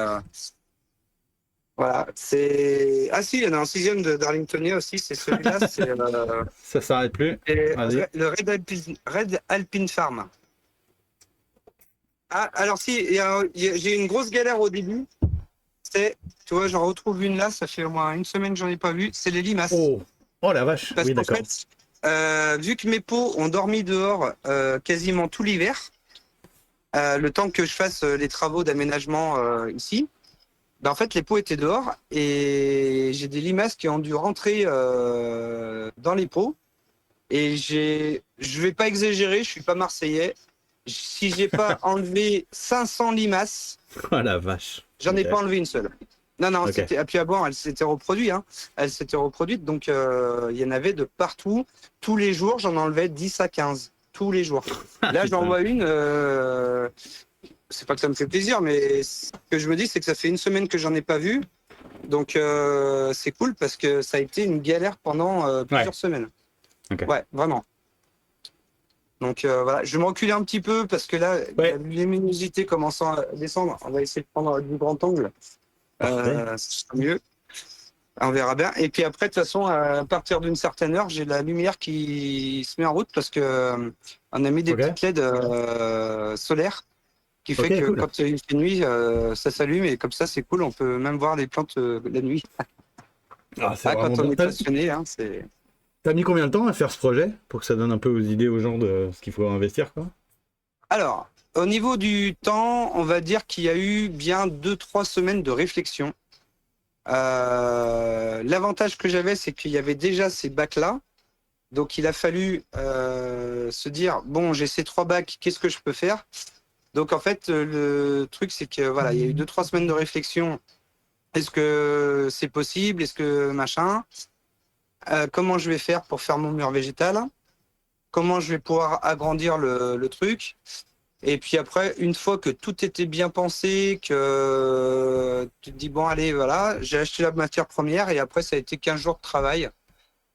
voilà. C'est ah si, il y en a un sixième de Darlingtonia aussi. C'est celui-là, c'est Ça s'arrête plus. Vas-y. le Red Alpine Farm. Ah, alors si, j'ai eu une grosse galère au début. Tu vois, j'en retrouve une là, ça fait au moins une semaine que j'en ai pas vu. C'est les limaces. Oh, oh la vache. Parce Oui, qu'en d'accord. fait, vu que mes pots ont dormi dehors quasiment tout l'hiver, le temps que je fasse les travaux d'aménagement ici, ben en fait, les pots étaient dehors et j'ai des limaces qui ont dû rentrer dans les pots. Et je vais pas exagérer, je suis pas marseillais. Si j'ai pas enlevé 500 limaces, Oh la vache. j'en ai Ok. pas enlevé une seule. Non, non, Ok. c'était à puis à boire, elle s'était reproduite, hein. Elle s'était reproduite, donc il y en avait de partout. Tous les jours, j'en enlevais 10 à 15. Tous les jours. Ah, Là, j'en putain. vois une. C'est pas que ça me fait plaisir, mais ce que je me dis, c'est que ça fait une semaine que j'en ai pas vu. Donc c'est cool parce que ça a été une galère pendant Ouais. plusieurs semaines. Ok. Ouais, vraiment. Donc voilà, je vais me reculer un petit peu parce que là, la Ouais. luminosité commençant à descendre. On va essayer de prendre du grand angle. Parfait. Ce sera mieux. On verra bien. Et puis après, de toute façon, à partir d'une certaine heure, j'ai la lumière qui se met en route parce que on a mis des Ok. petites LED solaires qui fait Ok, que cool. quand il fait nuit, ça s'allume et comme ça, c'est cool. On peut même voir les plantes la nuit. Ah, c'est Ah, vraiment quand on bien. est passionné, hein, c'est. T'as mis combien de temps à faire ce projet pour que ça donne un peu aux idées aux gens de ce qu'il faut investir, quoi? Alors, au niveau du temps, on va dire qu'il y a eu bien 2, 3 semaines de réflexion. L'avantage que j'avais, c'est qu'il y avait déjà ces bacs-là. Donc, il a fallu se dire, bon, j'ai ces 3 bacs, qu'est-ce que je peux faire? Donc, en fait, le truc, c'est que voilà, il y a eu 2, 3 semaines de réflexion. Est-ce que c'est possible? Est-ce que machin? Comment je vais faire pour faire mon mur végétal? Comment je vais pouvoir agrandir le truc? Et puis après, une fois que tout était bien pensé, que tu te dis, bon, allez, voilà, j'ai acheté la matière première et après, ça a été 15 jours de travail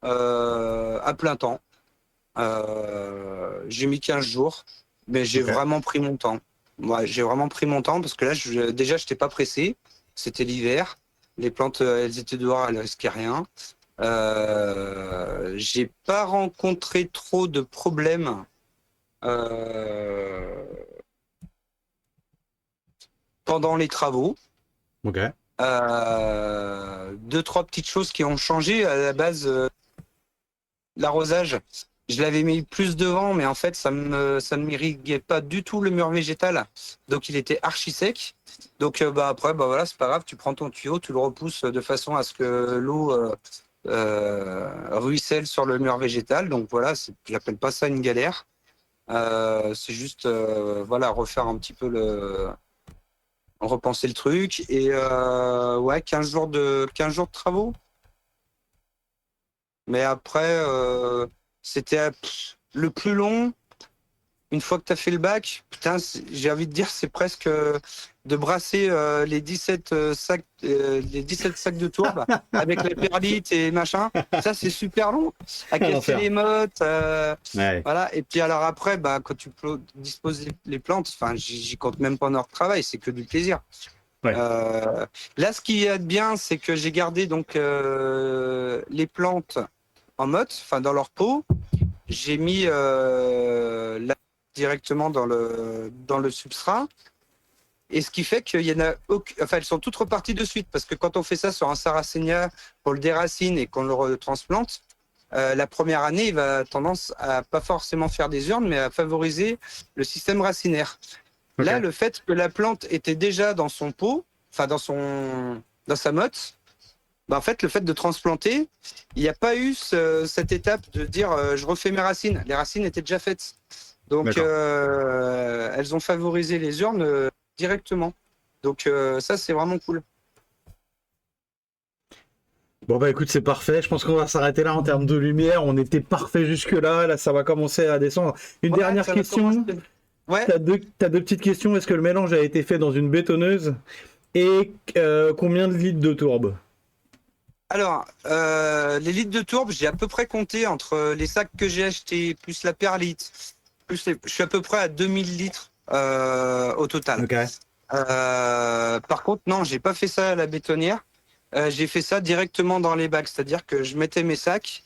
à plein temps. J'ai mis 15 jours, mais j'ai Ok. vraiment pris mon temps. Ouais, j'ai vraiment pris mon temps parce que là, déjà, je n'étais pas pressé. C'était l'hiver. Les plantes, elles étaient dehors, elles risquaient rien. J'ai pas rencontré trop de problèmes euh, pendant les travaux. Ok. 2, 3 petites choses qui ont changé. À la base, l'arrosage, je l'avais mis plus devant, mais en fait, ça ne m'irriguait pas du tout le mur végétal. Donc, il était archi sec. Donc, bah, après, bah, voilà, c'est pas grave. Tu prends ton tuyau, tu le repousses de façon à ce que l'eau ruisselle sur le mur végétal. Donc, voilà, j'appelle pas ça une galère. C'est juste, voilà, refaire un petit peu repenser le truc. Et ouais, 15 jours de travaux. Mais après, c'était le plus long. Une fois que tu as fait le bac, putain, j'ai envie de dire, c'est presque de brasser les 17 sacs de tourbe avec la perlite et machin. Ça, c'est super long. À casser l'enfer. les mottes. Ouais. Voilà. Et puis alors après, bah, quand tu disposes les plantes, enfin, j'y compte même pas en heure de travail, c'est que du plaisir. Ouais. Là, ce qui est bien, c'est que j'ai gardé donc les plantes en motte, enfin dans leur pot. J'ai mis directement dans le substrat. Et ce qui fait qu'il y en a enfin, elles sont toutes reparties de suite, parce que quand on fait ça sur un sarracenia, qu'on le déracine et qu'on le retransplante, la première année, il va tendance à pas forcément faire des urnes, mais à favoriser le système racinaire. Ok. Là, le fait que la plante était déjà dans son pot, enfin dans sa motte, bah en fait, le fait de transplanter, il n'y a pas eu cette étape de dire je refais mes racines. Les racines étaient déjà faites. Donc, D'accord. elles ont favorisé les urnes directement. Donc, ça, c'est vraiment cool. Bon bah écoute, c'est parfait. Je pense qu'on va s'arrêter là en termes de lumière. On était parfait jusque-là. Là, ça va commencer à descendre. Une Ouais, dernière ça va question. commencer. Ouais. T'as deux petites questions. Est-ce que le mélange a été fait dans une bétonneuse? Et combien de litres de tourbe? Alors, les litres de tourbe, j'ai à peu près compté entre les sacs que j'ai achetés, plus la perlite, je suis à peu près à 2000 litres au total. Ok. Par contre, non, j'ai pas fait ça à la bétonnière. J'ai fait ça directement dans les bacs, c'est-à-dire que je mettais mes sacs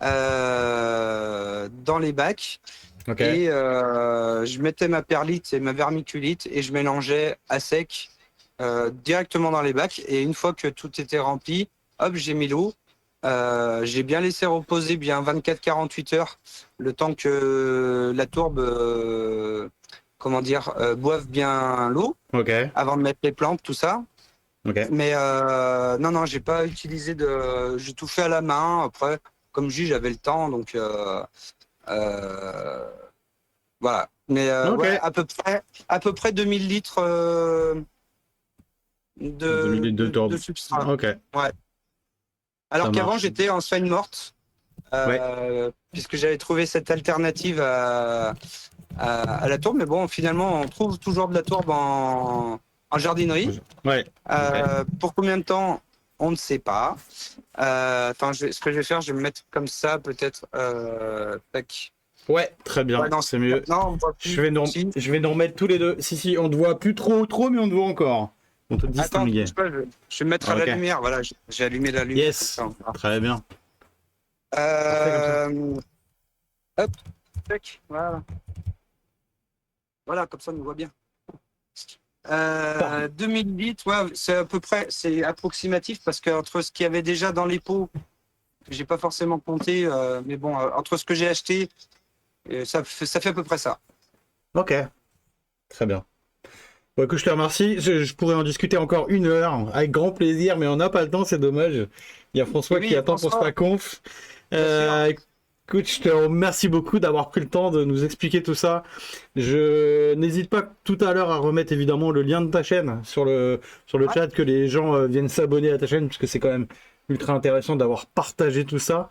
dans les bacs Ok. et je mettais ma perlite et ma vermiculite et je mélangeais à sec directement dans les bacs. Et une fois que tout était rempli, hop, j'ai mis l'eau. J'ai bien laissé reposer bien 24-48 heures, le temps que la tourbe, comment dire, boive bien l'eau Ok. avant de mettre les plantes, tout ça. Ok. Mais non, non, j'ai pas utilisé j'ai tout fait à la main. Après, comme je dis, j'avais le temps, donc euh, voilà. Mais Ok. ouais, à peu près 2000 litres 2000 litres de de tourbe. substrat. Ok. Ouais. Ça Alors qu'avant, marche. j'étais en soigne morte, Ouais. puisque j'avais trouvé cette alternative à la tourbe. Mais bon, finalement, on trouve toujours de la tourbe en jardinerie. Ouais. Ok. Pour combien de temps, on ne sait pas. Attends, ce que je vais faire, je vais me mettre comme ça, peut-être. Tac. Ouais, très Ouais, bien. non, C'est mieux. non, on voit plus. Si. Je vais nous remettre tous les deux. Si, si, on te voit plus trop, mais on te voit encore. On te Attends, distingue. bouge pas, je vais me mettre à la Ok. lumière. Voilà, j'ai allumé la lumière. Comme Yes. ça, on verra. Très bien. Parfait comme ça. Hop, tac, voilà. Voilà, comme ça, on nous voit bien. Parfait. 2000 litres, ouais, c'est à peu près, c'est approximatif parce qu'entre ce qu'il y avait déjà dans les pots, que j'ai pas forcément compté, mais bon, entre ce que j'ai acheté, ça fait à peu près ça. Ok. Très bien. Bon, écoute, je te remercie. Je pourrais en discuter encore une heure, avec grand plaisir, mais on n'a pas le temps, c'est dommage. Il y a François Et oui, qui attend pour François, sa conf. bien sûr. Écoute, je te remercie beaucoup d'avoir pris le temps de nous expliquer tout ça. Je n'hésite pas tout à l'heure à remettre évidemment le lien de ta chaîne sur le Ouais. chat, que les gens viennent s'abonner à ta chaîne, parce que c'est quand même ultra intéressant d'avoir partagé tout ça.